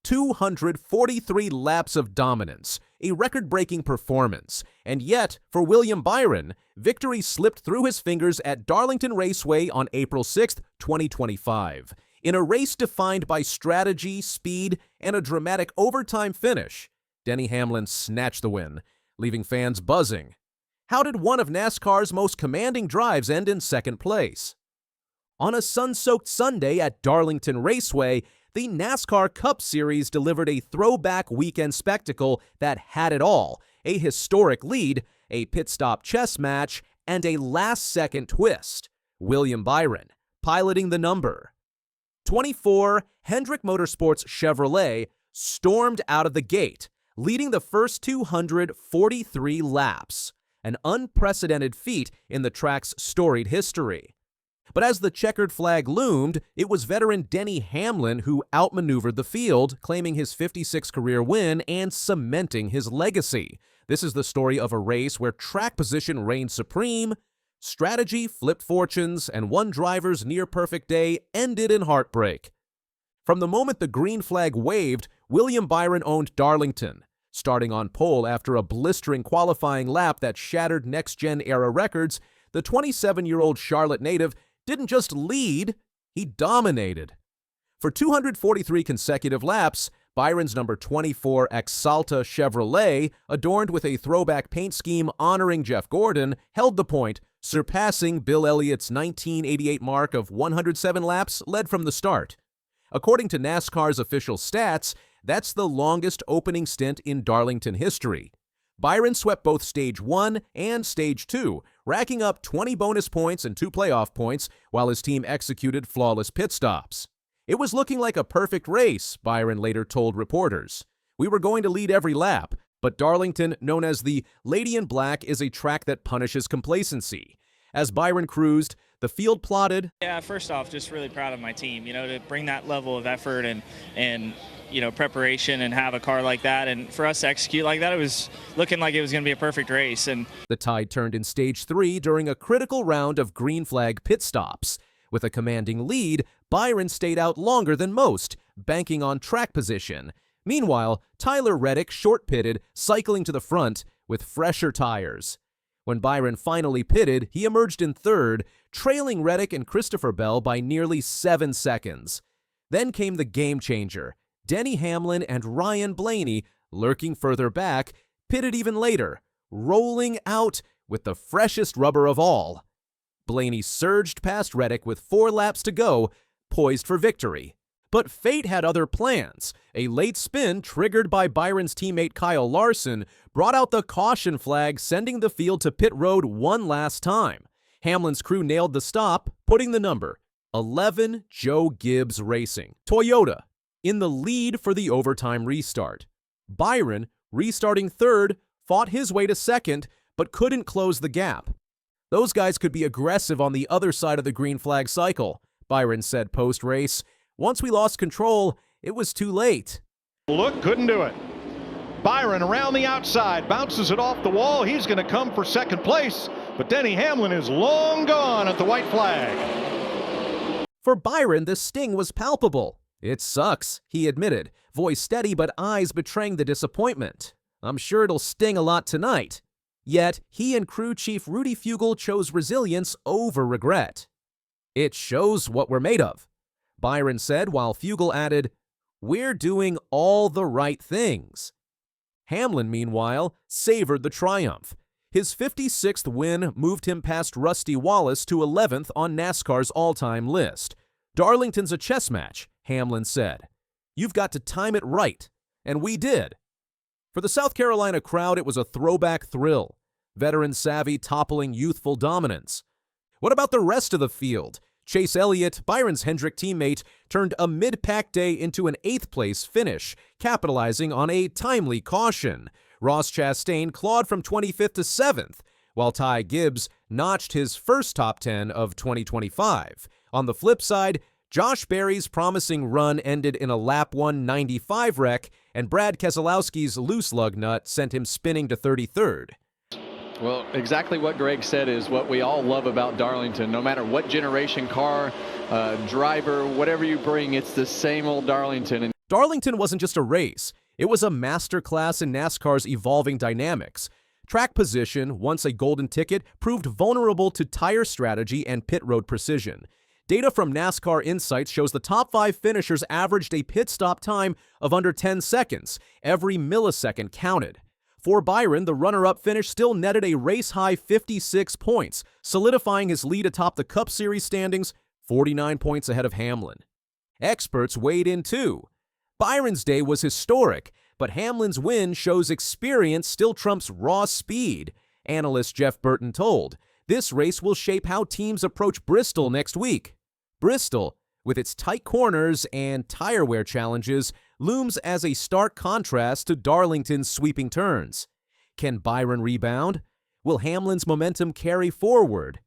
243 laps of dominance, a record-breaking performance. And yet, for William Byron, victory slipped through his fingers at Darlington Raceway on April 6, 2025. In a race defined by strategy, speed, and a dramatic overtime finish, Denny Hamlin snatched the win, leaving fans buzzing. How did one of NASCAR's most commanding drives end in second place? On a sun-soaked Sunday at Darlington Raceway, the NASCAR Cup Series delivered a throwback weekend spectacle that had it all: a historic lead, a pit-stop chess match, and a last-second twist. William Byron, piloting the number 24 Hendrick Motorsports Chevrolet, stormed out of the gate, leading the first 243 laps, an unprecedented feat in the track's storied history. But as the checkered flag loomed, it was veteran Denny Hamlin who outmaneuvered the field, claiming his 56th career win and cementing his legacy. This is the story of a race where track position reigned supreme, strategy flipped fortunes, and one driver's near-perfect day ended in heartbreak. From the moment the green flag waved, William Byron owned Darlington, starting on pole after a blistering qualifying lap that shattered next-gen era records. The 27-year-old Charlotte native didn't just lead, he dominated. For 243 consecutive laps, Byron's number 24 Axalta Chevrolet, adorned with a throwback paint scheme honoring Jeff Gordon, held the point, surpassing Bill Elliott's 1988 mark of 107 laps led from the start. According to NASCAR's official stats, that's the longest opening stint in Darlington history. Byron swept both Stage 1 and Stage 2, racking up 20 bonus points and 2 playoff points while his team executed flawless pit stops. It was looking like a perfect race, Byron later told reporters. We were going to lead every lap, but Darlington, known as the Lady in Black, is a track that punishes complacency. As Byron cruised, the field plotted. Yeah, first off, just really proud of my team, to bring that level of effort and preparation and have a car like that. And for us to execute like that, it was looking like it was going to be a perfect race. And the tide turned in Stage 3 during a critical round of green flag pit stops. With a commanding lead, Byron stayed out longer than most, banking on track position. Meanwhile, Tyler Reddick short-pitted, cycling to the front with fresher tires. When Byron finally pitted, he emerged in third, trailing Reddick and Christopher Bell by nearly 7 seconds. Then came the game changer. Denny Hamlin and Ryan Blaney, lurking further back, pitted even later, rolling out with the freshest rubber of all. Blaney surged past Reddick with 4 laps to go, poised for victory. But fate had other plans. A late spin triggered by Byron's teammate Kyle Larson brought out the caution flag, sending the field to pit road one last time. Hamlin's crew nailed the stop, putting the number 11 Joe Gibbs Racing, Toyota, in the lead for the overtime restart. Byron, restarting third, fought his way to second, but couldn't close the gap. Those guys could be aggressive on the other side of the green flag cycle, Byron said post-race. Once we lost control, it was too late. Look, couldn't do it. Byron around the outside, bounces it off the wall. He's going to come for second place, but Denny Hamlin is long gone at the white flag. For Byron, the sting was palpable. It sucks, he admitted, voice steady but eyes betraying the disappointment. I'm sure it'll sting a lot tonight. Yet, he and crew chief Rudy Fugle chose resilience over regret. It shows what we're made of, Byron said, while Fugle added, "We're doing all the right things." Hamlin, meanwhile, savored the triumph. His 56th win moved him past Rusty Wallace to 11th on NASCAR's all-time list. Darlington's a chess match, Hamlin said. You've got to time it right, and we did. For the South Carolina crowd, it was a throwback thrill, veteran savvy toppling youthful dominance. What about the rest of the field? Chase Elliott, Byron's Hendrick teammate, turned a mid-pack day into an 8th-place finish, capitalizing on a timely caution. Ross Chastain clawed from 25th to 7th, while Ty Gibbs notched his first top 10 of 2025. On the flip side, Josh Berry's promising run ended in a lap 195 wreck, and Brad Keselowski's loose lug nut sent him spinning to 33rd. Well, exactly what Greg said is what we all love about Darlington. No matter what generation car, driver, whatever you bring, it's the same old Darlington. Darlington wasn't just a race, it was a masterclass in NASCAR's evolving dynamics. Track position, once a golden ticket, proved vulnerable to tire strategy and pit road precision. Data from NASCAR Insights shows the top 5 finishers averaged a pit stop time of under 10 seconds. Every millisecond counted. For Byron, the runner-up finish still netted a race-high 56 points, solidifying his lead atop the Cup Series standings, 49 points ahead of Hamlin. Experts weighed in too. Byron's day was historic, but Hamlin's win shows experience still trumps raw speed. Analyst Jeff Burton told, this race will shape how teams approach Bristol next week. Bristol, with its tight corners and tire wear challenges, looms as a stark contrast to Darlington's sweeping turns. Can Byron rebound? Will Hamlin's momentum carry forward?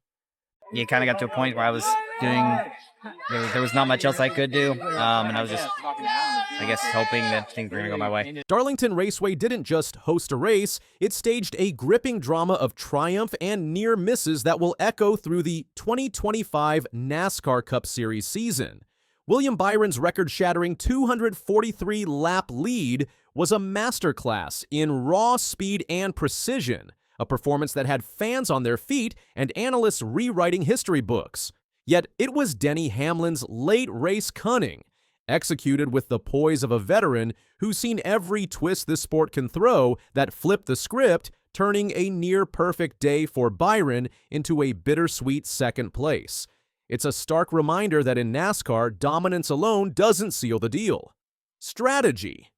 You kind of got to a point where I was there was not much else I could do, and I was just, I guess, hoping that things were going to go my way. Darlington Raceway didn't just host a race, it staged a gripping drama of triumph and near misses that will echo through the 2025 NASCAR Cup Series season. William Byron's record-shattering 243-lap lead was a masterclass in raw speed and precision, a performance that had fans on their feet and analysts rewriting history books. Yet it was Denny Hamlin's late-race cunning, executed with the poise of a veteran who's seen every twist this sport can throw, that flipped the script, turning a near-perfect day for Byron into a bittersweet second place. It's a stark reminder that in NASCAR, dominance alone doesn't seal the deal. Strategy.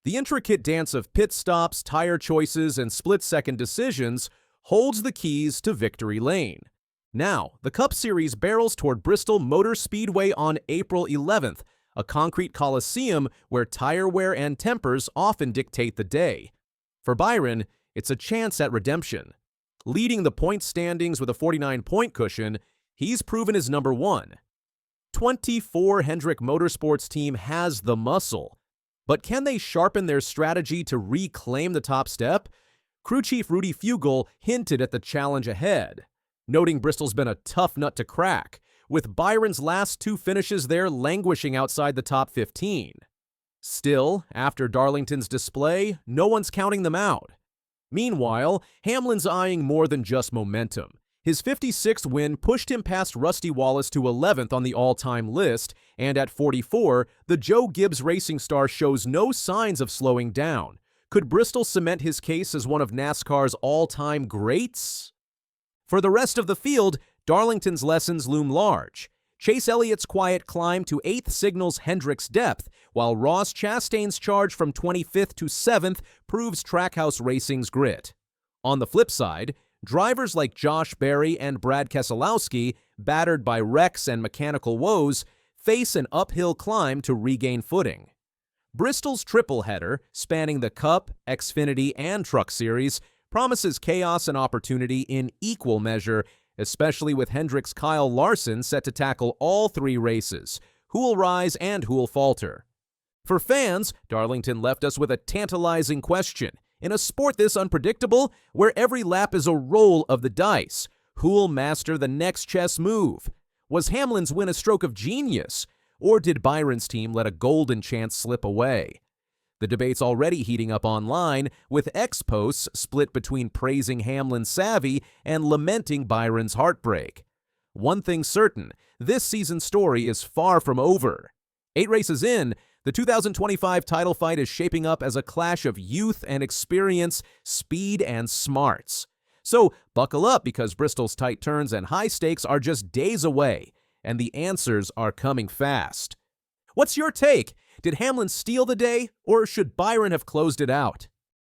The intricate dance of pit stops, tire choices, and split-second decisions holds the keys to victory lane. Now, the Cup Series barrels toward Bristol Motor Speedway on April 11th, a concrete coliseum where tire wear and tempers often dictate the day. For Byron, it's a chance at redemption. Leading the point standings with a 49-point cushion, he's proven his number one. 24 Hendrick Motorsports team has the muscle, but can they sharpen their strategy to reclaim the top step? Crew Chief Rudy Fugle hinted at the challenge ahead, noting Bristol's been a tough nut to crack, with Byron's last 2 finishes there languishing outside the top 15. Still, after Darlington's display, no one's counting them out. Meanwhile, Hamlin's eyeing more than just momentum. His 56th win pushed him past Rusty Wallace to 11th on the all-time list, and at 44, the Joe Gibbs racing star shows no signs of slowing down. Could Bristol cement his case as one of NASCAR's all-time greats? For the rest of the field, Darlington's lessons loom large. Chase Elliott's quiet climb to 8th signals Hendrick's depth, while Ross Chastain's charge from 25th to 7th proves Trackhouse Racing's grit. On the flip side, drivers like Josh Berry and Brad Keselowski, battered by wrecks and mechanical woes, face an uphill climb to regain footing. Bristol's triple header, spanning the Cup, Xfinity, and Truck Series, promises chaos and opportunity in equal measure, especially with Hendrick's Kyle Larson set to tackle all 3 races, who'll rise and who'll falter. For fans, Darlington left us with a tantalizing question. In a sport this unpredictable, where every lap is a roll of the dice, who'll master the next chess move? Was Hamlin's win a stroke of genius, or did Byron's team let a golden chance slip away? The debate's already heating up online, with X-posts split between praising Hamlin's savvy and lamenting Byron's heartbreak. One thing's certain, this season's story is far from over. 8 races in, the 2025 title fight is shaping up as a clash of youth and experience, speed and smarts. So buckle up, because Bristol's tight turns and high stakes are just days away, and the answers are coming fast. What's your take? Did Hamlin steal the day, or should Byron have closed it out?